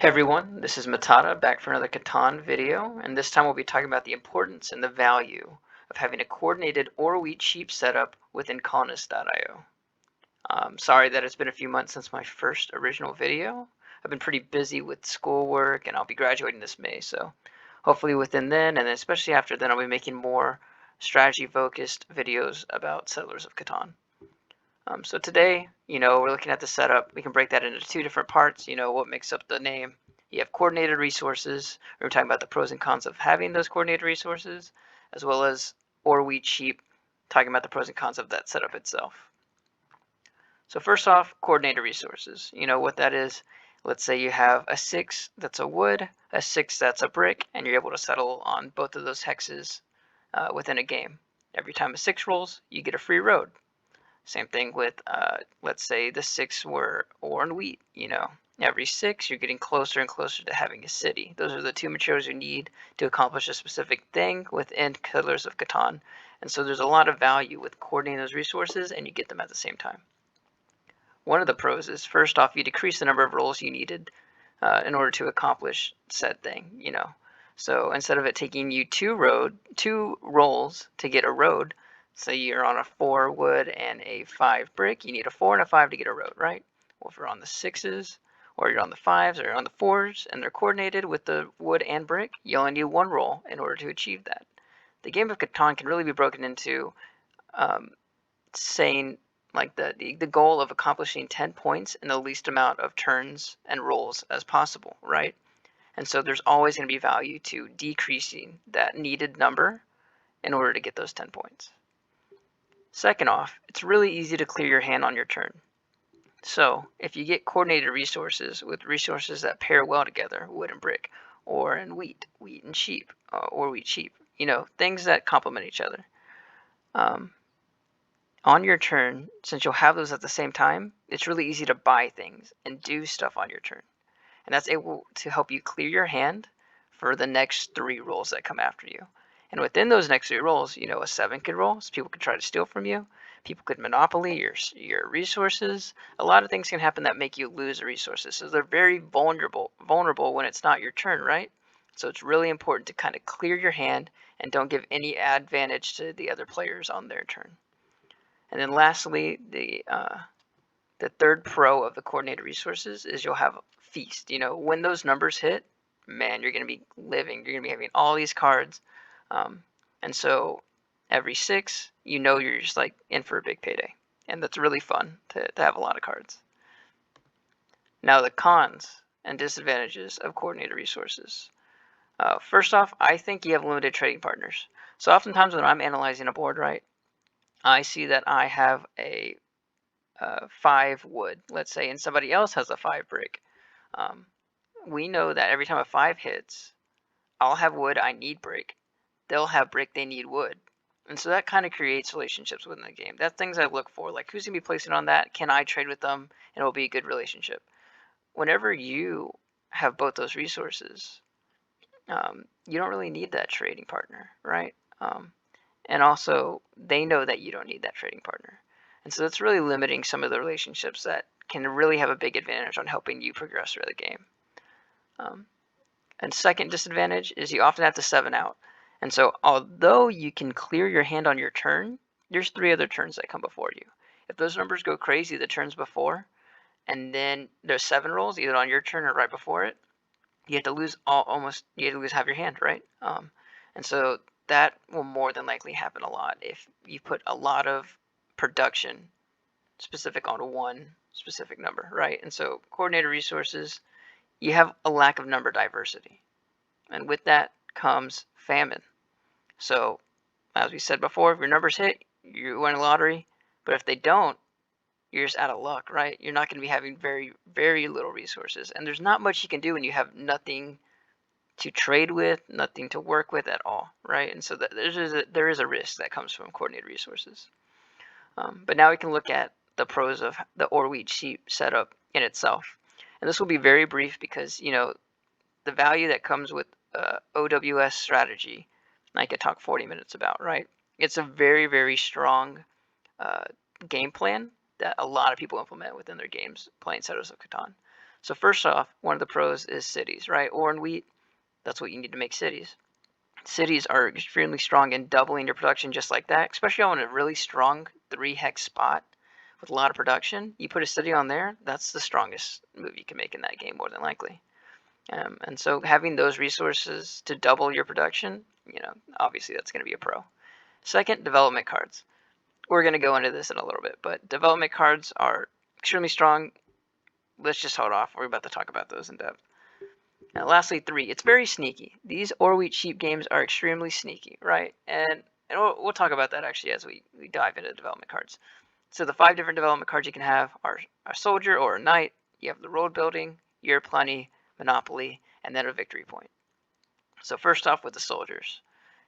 Hey everyone, this is Matata back for another Catan video, and this time we'll be talking about the importance and the value of having a coordinated or wheat sheep setup within Colonist.io. Sorry that it's been a few months since my first original video. I've been pretty busy with schoolwork and I'll be graduating this May, so hopefully within then and especially after then I'll be making more strategy focused videos about Settlers of Catan. So today, we're looking at the setup. We can break that into two different parts. What makes up the name. You have coordinated resources. We're talking about the pros and cons of having those coordinated resources, as well as or wheat sheep, talking about the pros and cons of that setup itself. So first off, coordinated resources. You know what that is. Let's say you have a 6 that's a wood, a 6 that's a brick, and you're able to settle on both of those hexes within a game. Every time a 6 rolls, you get a free road. Same thing with, let's say the 6 were ore and wheat, Every 6, you're getting closer and closer to having a city. Those are the two materials you need to accomplish a specific thing within Settlers of Catan. And so there's a lot of value with coordinating those resources, and you get them at the same time. One of the pros is, first off, you decrease the number of rolls you needed in order to accomplish said thing, So instead of it taking you two rolls to get a road, say you're on a 4 wood and a 5 brick, you need a 4 and a 5 to get a road, right? Well, if you're on the 6s, or you're on the 5s, or you're on the 4s, and they're coordinated with the wood and brick, you only need one roll in order to achieve that. The game of Catan can really be broken into saying like the goal of accomplishing 10 points in the least amount of turns and rolls as possible, right? And so there's always going to be value to decreasing that needed number in order to get those 10 points. Second off, it's really easy to clear your hand on your turn. So if you get coordinated resources with resources that pair well together, wood and brick, or in wheat and sheep, or wheat sheep, things that complement each other. On your turn, since you'll have those at the same time, it's really easy to buy things and do stuff on your turn. And that's able to help you clear your hand for the next 3 rolls that come after you. And within those next 3 rolls, a 7 could roll, so people could try to steal from you. People could monopoly your resources. A lot of things can happen that make you lose resources. So they're very vulnerable when it's not your turn, right? So it's really important to kind of clear your hand and don't give any advantage to the other players on their turn. And then lastly, the third pro of the coordinated resources is you'll have feast. When those numbers hit, man, you're going to be living. You're going to be having all these cards. And so every 6, you're just like in for a big payday. And that's really fun to have a lot of cards. Now the cons and disadvantages of coordinated resources. First off, I think you have limited trading partners. So oftentimes when I'm analyzing a board, right, I see that I have a 5 wood, let's say, and somebody else has a 5 brick. We know that every time a 5 hits, I'll have wood, I need brick. They'll have brick, they need wood. And so that kind of creates relationships within the game. That's things I look for, like who's going to be placing on that? Can I trade with them? And it'll be a good relationship. Whenever you have both those resources, you don't really need that trading partner, right? And also, they know that you don't need that trading partner. And so that's really limiting some of the relationships that can really have a big advantage on helping you progress through the game. And second disadvantage is you often have to 7 out. And so although you can clear your hand on your turn, there's 3 other turns that come before you. If those numbers go crazy the turns before, and then there's 7 rolls either on your turn or right before it, you have to lose half your hand, right? And so that will more than likely happen a lot if you put a lot of production specific on one specific number, right? And so coordinated resources, you have a lack of number diversity. And with that comes famine. So as we said before, if your numbers hit, you win a lottery. But if they don't, you're just out of luck, right? You're not going to be having very, very little resources. And there's not much you can do when you have nothing to trade with, nothing to work with at all, right? And so there is a risk that comes from coordinated resources. But now we can look at the pros of the or wheat sheep setup in itself. And this will be very brief because, the value that comes with OWS strategy, I could talk 40 minutes about, right? It's a very, very strong game plan that a lot of people implement within their games playing Settlers of Catan. So first off, one of the pros is cities, right? Ore and wheat, that's what you need to make cities. Cities are extremely strong in doubling your production just like that, especially on a really strong 3-hex spot with a lot of production. You put a city on there, that's the strongest move you can make in that game, more than likely. And so having those resources to double your production, obviously that's going to be a pro. Second, development cards. We're going to go into this in a little bit, but development cards are extremely strong. Let's just hold off. We're about to talk about those in depth. Now, lastly, 3, it's very sneaky. These ore wheat sheep games are extremely sneaky, right? And we'll talk about that actually as we dive into development cards. So the 5 different development cards you can have are a soldier or a knight. You have the road building, year plenty, monopoly, and then a victory point. So first off with the soldiers,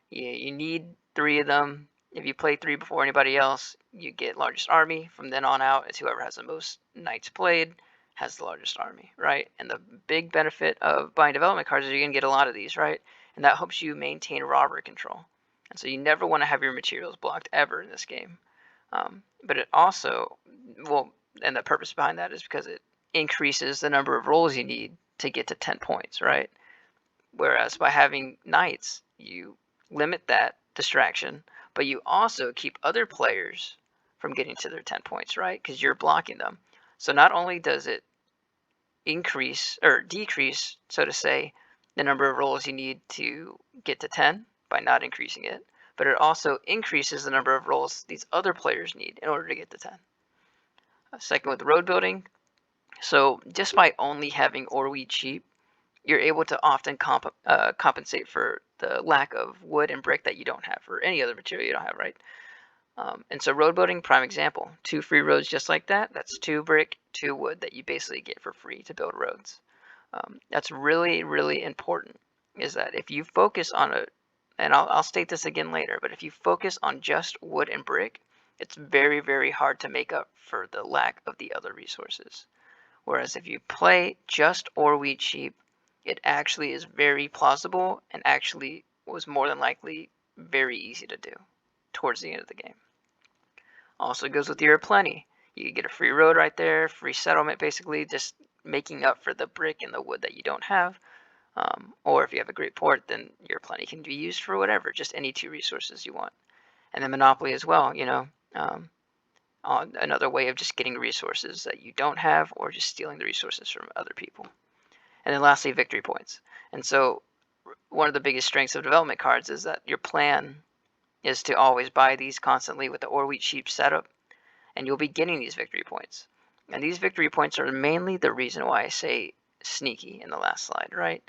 you need 3 of them. If you play 3 before anybody else, you get largest army. From then on out, it's whoever has the most knights played has the largest army, right? And the big benefit of buying development cards is you're going to get a lot of these, right? And that helps you maintain robbery control. And so you never want to have your materials blocked ever in this game. But it also, and the purpose behind that is because it increases the number of rolls you need to get to 10 points, right? Whereas by having knights, you limit that distraction, but you also keep other players from getting to their 10 points, right? Because you're blocking them. So not only does it increase or decrease, so to say, the number of rolls you need to get to 10 by not increasing it, but it also increases the number of rolls these other players need in order to get to 10. Second, with the road building, so just by only having ore wheat sheep, you're able to often compensate for the lack of wood and brick that you don't have, or any other material you don't have, right? And so road building, prime example, 2 free roads just like that. That's 2 brick, 2 wood that you basically get for free to build roads. That's really, really important, is that if you focus on and I'll state this again later, but if you focus on just wood and brick, it's very, very hard to make up for the lack of the other resources. Whereas if you play just ore wheat sheep, it actually is very plausible and actually was more than likely very easy to do towards the end of the game. Also goes with your plenty. You get a free road right there, free settlement basically, just making up for the brick and the wood that you don't have. Or if you have a great port, then your plenty can be used for whatever, just any 2 resources you want. And then monopoly as well, another way of just getting resources that you don't have or just stealing the resources from other people. And then lastly, victory points. And so one of the biggest strengths of development cards is that your plan is to always buy these constantly with the ore wheat sheep setup, and you'll be getting these victory points. And these victory points are mainly the reason why I say sneaky in the last slide, right?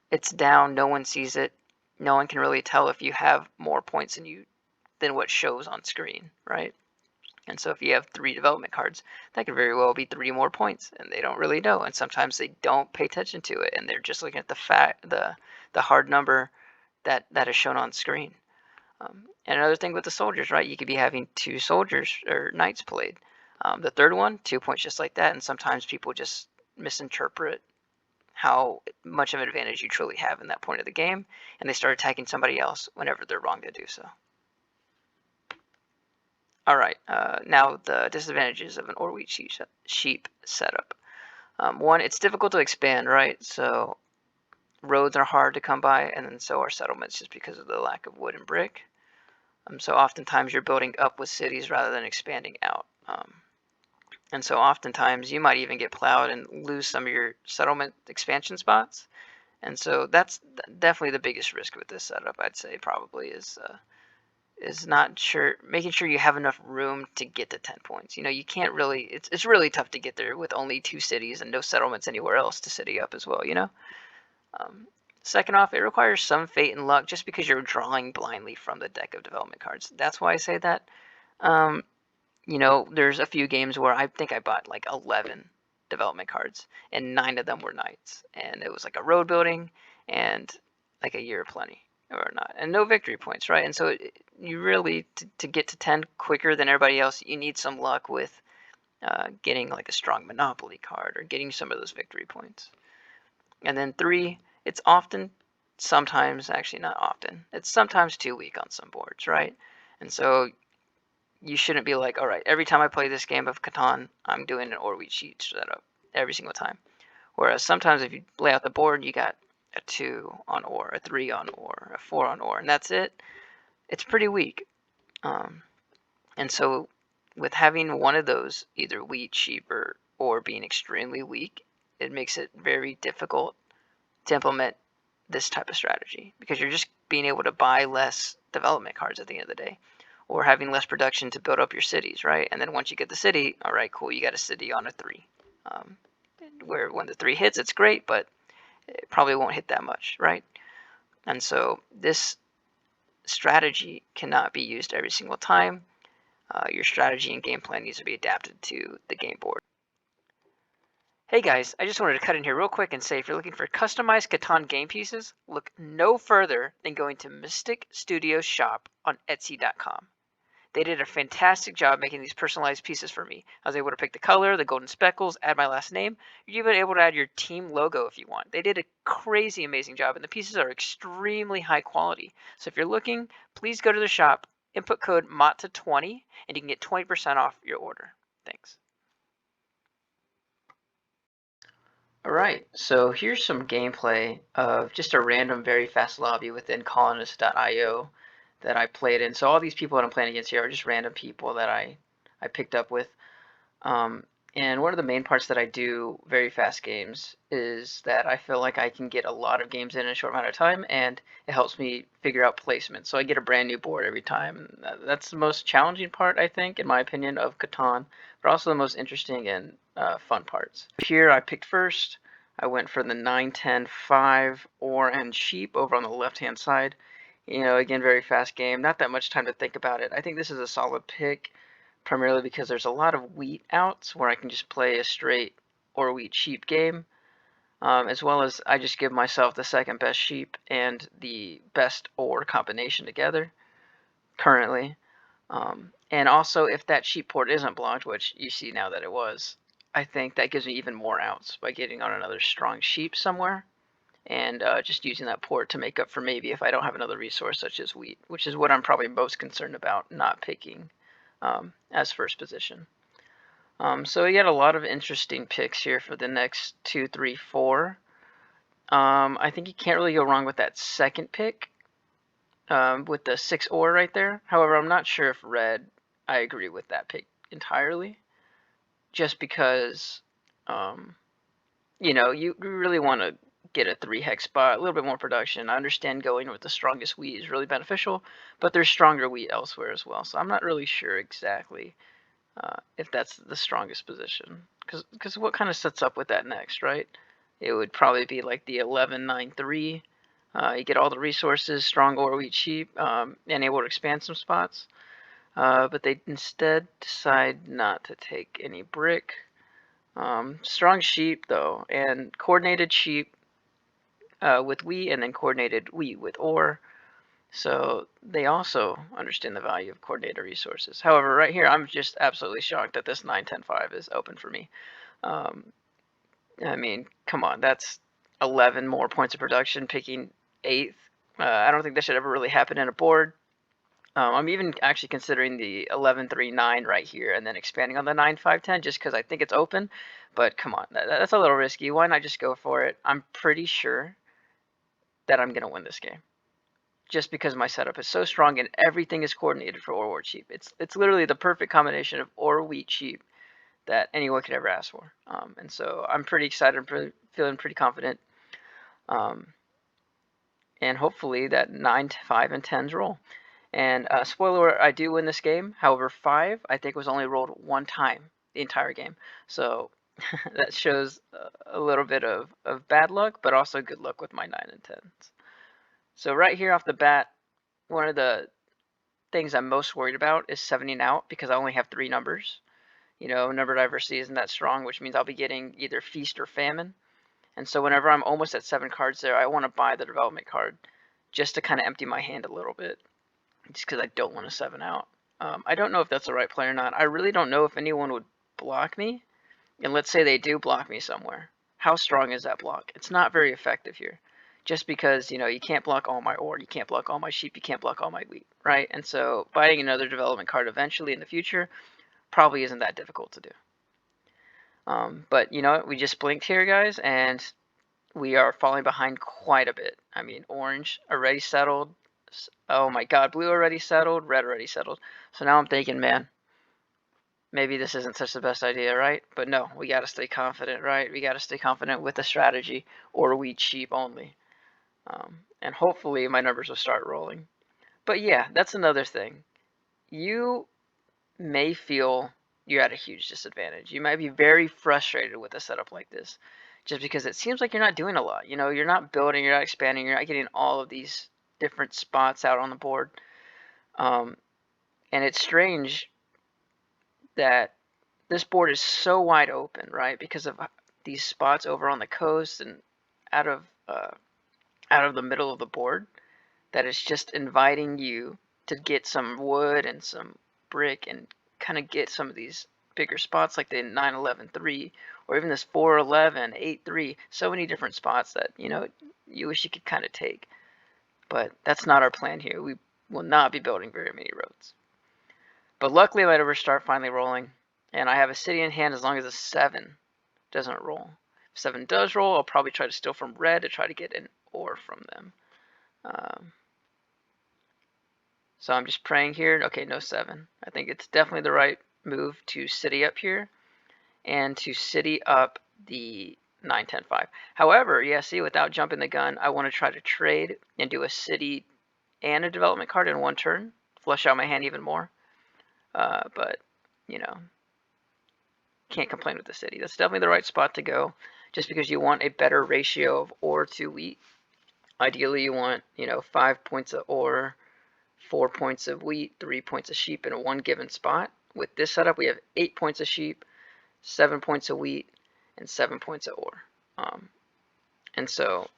It's down, no one sees it, no one can really tell if you have more points than what shows on screen, right? And so if you have 3 development cards, that could very well be 3 more points, and they don't really know. And sometimes they don't pay attention to it, and they're just looking at the hard number that is shown on screen. And another thing with the soldiers, right? You could be having 2 soldiers or knights played. The third one, 2 points just like that, and sometimes people just misinterpret how much of an advantage you truly have in that point of the game, and they start attacking somebody else whenever they're wrong to do so. All right, now the disadvantages of an ore wheat sheep setup. 1, it's difficult to expand, right? So roads are hard to come by, and then so are settlements just because of the lack of wood and brick. So oftentimes you're building up with cities rather than expanding out. And so oftentimes you might even get plowed and lose some of your settlement expansion spots. And so that's definitely the biggest risk with this setup, I'd say probably is making sure you have enough room to get to 10 points. You can't really, it's really tough to get there with only 2 cities and no settlements anywhere else to city up as well, Second off, it requires some fate and luck just because you're drawing blindly from the deck of development cards. That's why I say that. There's a few games where I think I bought like 11 development cards, and 9 of them were knights. And it was like a road building and like a year of plenty or not. And no victory points, right? And so you really, to get to 10 quicker than everybody else, you need some luck with getting like a strong monopoly card or getting some of those victory points. And then 3, it's sometimes too weak on some boards, right? And so you shouldn't be like, all right, every time I play this game of Catan, I'm doing an ore wheat sheep setup every single time. Whereas sometimes if you lay out the board, you got a 2 on ore, a 3 on ore, a 4 on ore, and that's it. It's pretty weak. And so with having one of those, either wheat, sheep, or being extremely weak, it makes it very difficult to implement this type of strategy, because you're just being able to buy less development cards at the end of the day, or having less production to build up your cities, right? And then once you get the city, all right, cool, you got a city on a 3. Um, where when the 3 hits, it's great, but it probably won't hit that much, right? And so this strategy cannot be used every single time. Your strategy and game plan needs to be adapted to the game board. Hey guys, I just wanted to cut in here real quick and say, if you're looking for customized Catan game pieces, look no further than going to Mystic Studios shop on Etsy.com. They did a fantastic job making these personalized pieces for me. I was able to pick the color, the golden speckles, add my last name. You're even able to add your team logo if you want. They did a crazy amazing job, and the pieces are extremely high quality. So if you're looking, please go to the shop, input code MATA20, and you can get 20% off your order. Thanks. Alright, so here's some gameplay of just a random very fast lobby within colonist.io that I played in. So all these people that I'm playing against here are just random people that I picked up with. And one of the main parts that I do very fast games is that I feel like I can get a lot of games in a short amount of time, and it helps me figure out placement. So I get a brand new board every time. That's the most challenging part, I think, in my opinion, of Catan, but also the most interesting and fun parts. Here I picked first. I went for the 9, 10, 5, ore, and sheep over on the left-hand side. You know, again, very fast game. Not that much time to think about it. I think this is a solid pick, primarily because there's a lot of wheat outs where I can just play a straight ore wheat sheep game, as well as I just give myself the second best sheep and the best ore combination together currently. And also, if that sheep port isn't blocked, which you see now that it was, I think that gives me even more outs by getting on another strong sheep somewhere, and just using that port to make up for maybe if I don't have another resource such as wheat, which is what I'm probably most concerned about not picking as first position. So you got a lot of interesting picks here for the next 2, 3, 4. I think you can't really go wrong with that second pick, with the 6 ore right there. However, I'm not sure if red, I agree with that pick entirely, just because, you know, you really want to get a 3 hex spot, a little bit more production. I understand going with the strongest wheat is really beneficial, but there's stronger wheat elsewhere as well. So I'm not really sure exactly if that's the strongest position, because what kind of sets up with that next, right? It would probably be like the 11, 9, 3. You get all the resources, strong ore wheat sheep, and able to expand some spots. But they instead decide not to take any brick. Strong sheep though, and coordinated sheep with wheat, and then coordinated wheat with ore. So they also understand the value of coordinated resources. However, right here, I'm just absolutely shocked that this 9, 10, 5 is open for me. I mean, come on, that's 11 more points of production, picking 8th. I don't think that should ever really happen in a board. I'm even actually considering the 11, 3, 9 right here, and then expanding on the 9, 5, 10, just because I think it's open. But come on, that's a little risky. Why not just go for it? I'm pretty sure that I'm going to win this game, just because my setup is so strong and everything is coordinated for ore wheat sheep. It's literally the perfect combination of ore wheat sheep that anyone could ever ask for. And so I'm pretty excited. I'm feeling pretty confident. And hopefully that 9, 5, and 10s roll. And spoiler alert, I do win this game. However, 5 I think was only rolled 1 time the entire game. So that shows a little bit of bad luck, but also good luck with my 9 and 10s. So right here off the bat, one of the things I'm most worried about is 7ing out, because I only have 3 numbers. You know, number diversity isn't that strong, which means I'll be getting either feast or famine. And so whenever I'm almost at 7 cards there, I want to buy the development card just to kind of empty my hand a little bit, just because I don't want to 7 out. I don't know if that's the right play or not. I really don't know if anyone would block me. And let's say they do block me somewhere. How strong is that block? It's not very effective here. Just because, you know, you can't block all my ore, you can't block all my sheep, you can't block all my wheat, right? And so buying another development card eventually in the future probably isn't that difficult to do. But you know what? We just blinked here, guys, and we are falling behind quite a bit. I mean, orange already settled. Oh my God, blue already settled, red already settled. So now I'm thinking, man, maybe this isn't such the best idea, right? But no, we got to stay confident, right? We got to stay confident with the strategy, or we cheap only. And hopefully my numbers will start rolling. But yeah, that's another thing. You may feel you're at a huge disadvantage. You might be very frustrated with a setup like this, just because it seems like you're not doing a lot. You know, you're not building, you're not expanding, you're not getting all of these different spots out on the board. Um, and it's strange that this board is so wide open, right? Because of these spots over on the coast and out of uh, out of the middle of the board, that it's just inviting you to get some wood and some brick and kind of get some of these bigger spots like the 9-11-3 or even this 4-11-8-3. So many different spots that, you know, you wish you could kind of take. But that's not our plan here. We will not be building very many roads. But luckily my numbers start finally rolling, and I have a city in hand as long as a 7 doesn't roll. If 7 does roll, I'll probably try to steal from red to try to get an ore from them. So I'm just praying here. Okay, no 7. I think it's definitely the right move to city up here and to city up the 9-10-5. However, yeah, see, without jumping the gun, I want to try to trade and do a city and a development card in one turn, flush out my hand even more. But, you know, can't complain with the city. That's definitely the right spot to go, just because you want a better ratio of ore to wheat. Ideally, you want, you know, 5 points of ore, 4 points of wheat, 3 points of sheep in one given spot. With this setup, we have 8 points of sheep, 7 points of wheat, and 7 points of ore. And so,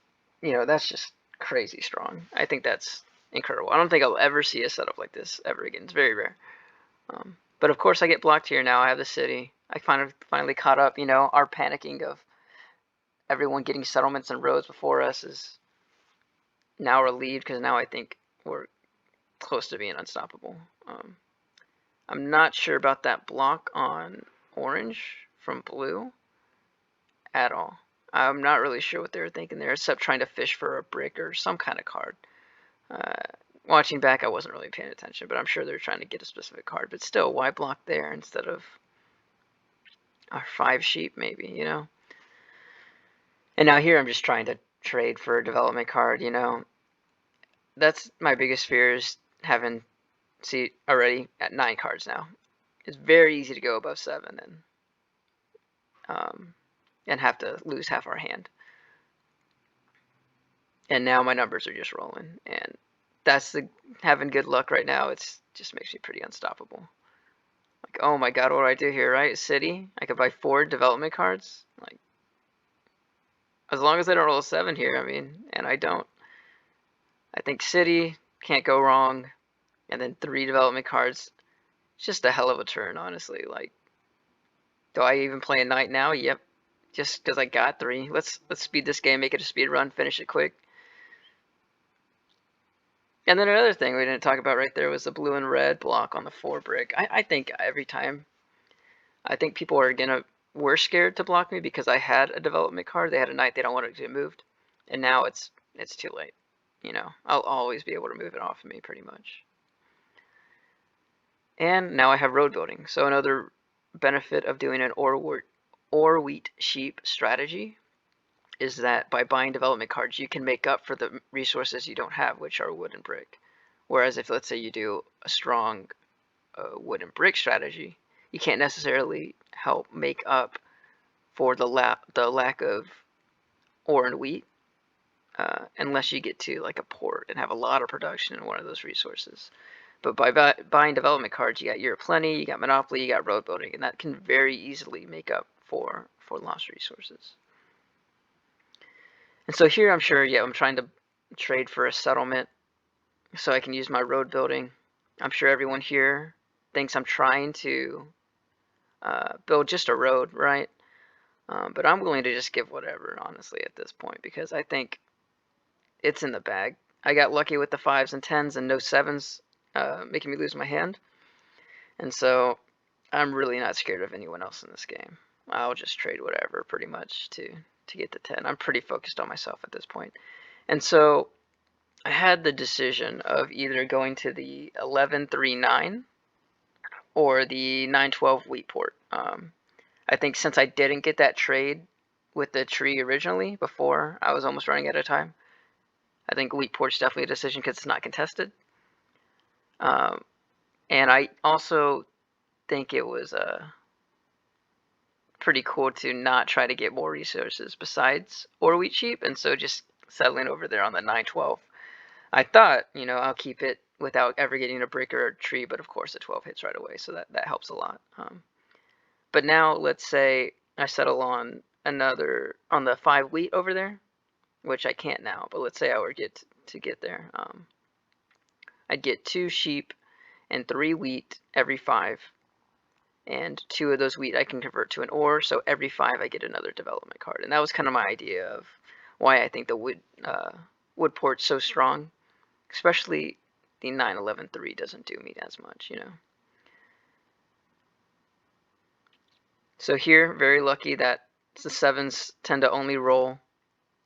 you know, that's just crazy strong. I think that's incredible. I don't think I'll ever see a setup like this ever again. It's very rare. But of course, I get blocked here now. I have the city. I finally caught up. You know, our panicking of everyone getting settlements and roads before us is now relieved, because now I think we're close to being unstoppable. I'm not sure about that block on orange from blue at all. I'm not really sure what they were thinking there, except trying to fish for a brick or some kind of card. Watching back, I wasn't really paying attention, but I'm sure they're trying to get a specific card. But still, why block there instead of our 5 sheep, maybe, you know? And now here I'm just trying to trade for a development card, you know? That's my biggest fear, is having, see, already at 9 cards now. It's very easy to go above 7 and have to lose half our hand. And now my numbers are just rolling, and that's the having good luck right now. It's just makes me pretty unstoppable. Like, oh my God, what do I do here, right? City, I could buy 4 development cards. Like, as long as I don't roll a 7 here, I mean, and I don't. I think city can't go wrong, and then 3 development cards. It's just a hell of a turn, honestly. Like, do I even play a knight now? Yep, just because I got 3. Let's speed this game, make it a speed run, finish it quick. And then another thing we didn't talk about right there was the blue and red block on the 4 brick. I think every time, I think people were scared to block me because I had a development card. They had a knight, they don't want it to get moved. And now it's too late. You know, I'll always be able to move it off of me pretty much. And now I have road building. So another benefit of doing an ore wheat sheep strategy is that by buying development cards, you can make up for the resources you don't have, which are wood and brick. Whereas if, let's say, you do a strong wood and brick strategy, you can't necessarily help make up for the lack of ore and wheat unless you get to like a port and have a lot of production in one of those resources. But by buying development cards, you got Year of Plenty, you got Monopoly, you got road building, and that can very easily make up for lost resources. And so here I'm sure, yeah, I'm trying to trade for a settlement so I can use my road building. I'm sure everyone here thinks I'm trying to build just a road, right? But I'm willing to just give whatever, honestly, at this point, because I think it's in the bag. I got lucky with the 5s and 10s and no 7s, making me lose my hand. And so I'm really not scared of anyone else in this game. I'll just trade whatever pretty much to get the 10. I'm pretty focused on myself at this point. And so I had the decision of either going to the 1139 or the 912 wheat port. I think since I didn't get that trade with the tree originally before I was almost running out of time, I think wheat port's definitely a decision because it's not contested. And I also think it was pretty cool to not try to get more resources besides ore wheat sheep, and so just settling over there on the 912. I thought, I'll keep it without ever getting a brick or a tree, but of course the 12 hits right away, so that helps a lot. But now let's say I settle on the 5 wheat over there, which I can't now, but let's say I were to get there. I'd get 2 sheep and 3 wheat every 5, and 2 of those wheat I can convert to an ore, so every 5 I get another development card. And that was kind of my idea of why I think the wood port's so strong, especially the 911-3 doesn't do me as much, So here, very lucky that the 7s tend to only roll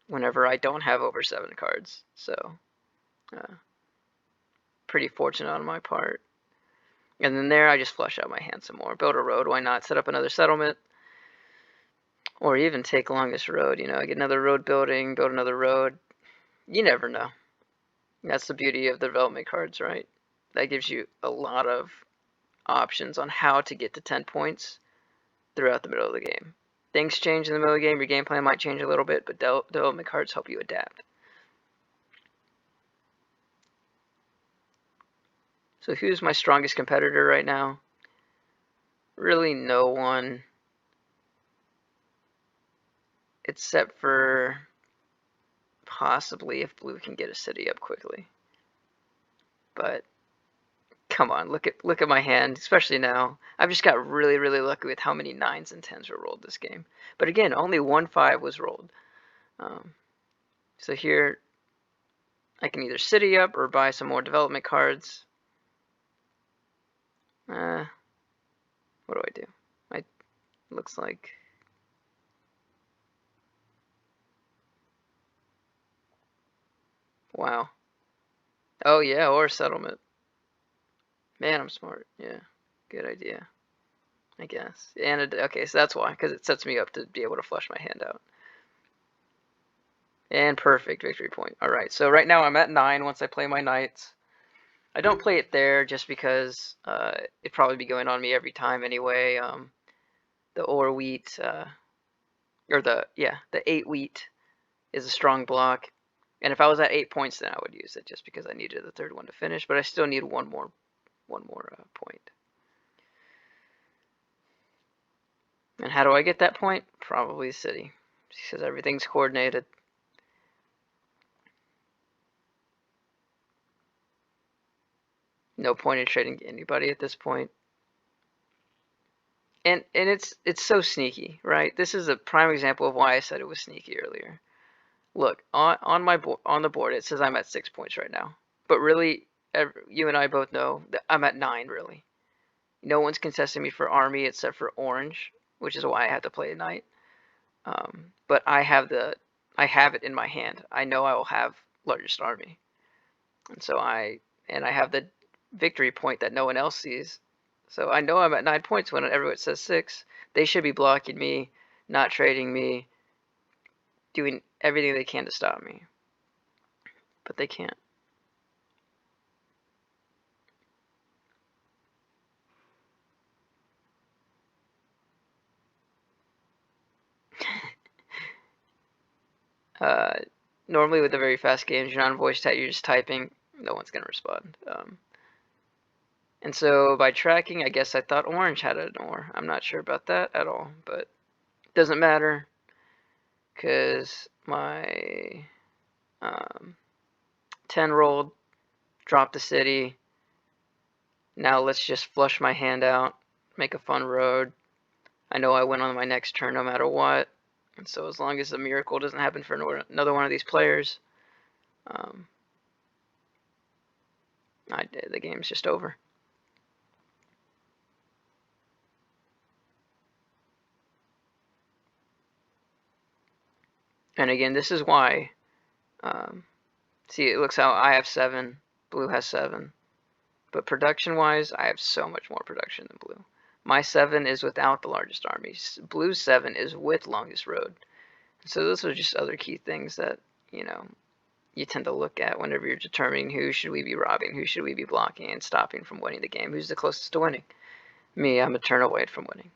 whenever I don't have over 7 cards, so pretty fortunate on my part. And then there, I just flush out my hand some more. Build a road, why not? Set up another settlement. Or even take along this road, I get another road building, build another road. You never know. That's the beauty of the development cards, right? That gives you a lot of options on how to get to 10 points throughout the middle of the game. Things change in the middle of the game, your game plan might change a little bit, but development cards help you adapt. So who's my strongest competitor right now? Really no one, except for possibly if blue can get a city up quickly. But come on, look at my hand, especially now. I've just got really, really lucky with how many 9s and 10s were rolled this game. But again, only 1 5 was rolled. So here, I can either city up or buy some more development cards. What do I do? Looks like... Wow. Oh yeah, or settlement. Man, I'm smart. Yeah, good idea, I guess. And okay, so that's why, because it sets me up to be able to flush my hand out. And perfect victory point. All right, so right now I'm at 9 once I play my knights. I don't play it there just because it'd probably be going on me every time anyway. The ore wheat, or the 8 wheat is a strong block. And if I was at 8 points, then I would use it just because I needed the 3rd one to finish. But I still need one more point. And how do I get that point? Probably city, because everything's coordinated. No point in trading anybody at this point. And it's so sneaky, right? This is a prime example of why I said it was sneaky earlier. Look, on the board it says I'm at 6 points right now, but really, you and I both know that I'm at 9. Really, no one's contesting me for army except for orange, which is why I had to play a knight. But I have it in my hand. I know I will have largest army, and so I have the victory point that no one else sees. So I know I'm at 9 points when everyone says 6. They should be blocking me, not trading me, doing everything they can to stop me. But they can't. Normally with the very fast games, you're not on voice chat, you're just typing. No one's going to respond. And so by tracking, I guess I thought orange had an ore. I'm not sure about that at all, but it doesn't matter because my 10 rolled, dropped the city. Now let's just flush my hand out, make a fun road. I know I win on my next turn no matter what. And so as long as a miracle doesn't happen for another one of these players, the game's just over. And again, this is why, see, it looks how I have 7, blue has 7. But production-wise, I have so much more production than blue. My 7 is without the largest army. Blue's 7 is with longest road. So those are just other key things that, you know, you tend to look at whenever you're determining who should we be robbing, who should we be blocking and stopping from winning the game, who's the closest to winning. Me, I'm a turn away from winning.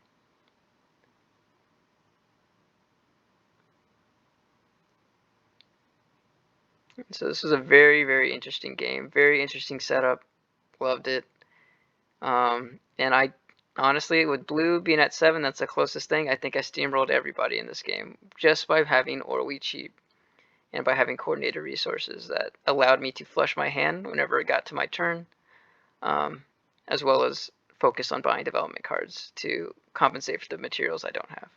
So this was a very, very interesting game, very interesting setup. Loved it. And I honestly, with blue being at 7, that's the closest thing. I think I steamrolled everybody in this game just by having or we cheap and by having coordinated resources that allowed me to flush my hand whenever it got to my turn, as well as focus on buying development cards to compensate for the materials I don't have.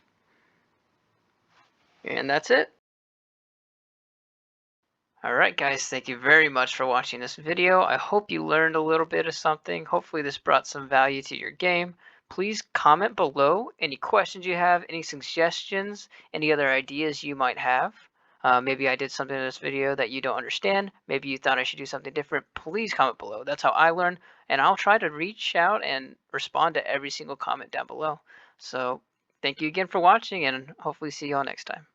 And that's it. Alright guys, thank you very much for watching this video. I hope you learned a little bit of something. Hopefully this brought some value to your game. Please comment below any questions you have, any suggestions, any other ideas you might have. Maybe I did something in this video that you don't understand. Maybe you thought I should do something different. Please comment below. That's how I learn, and I'll try to reach out and respond to every single comment down below. So thank you again for watching, and hopefully see you all next time.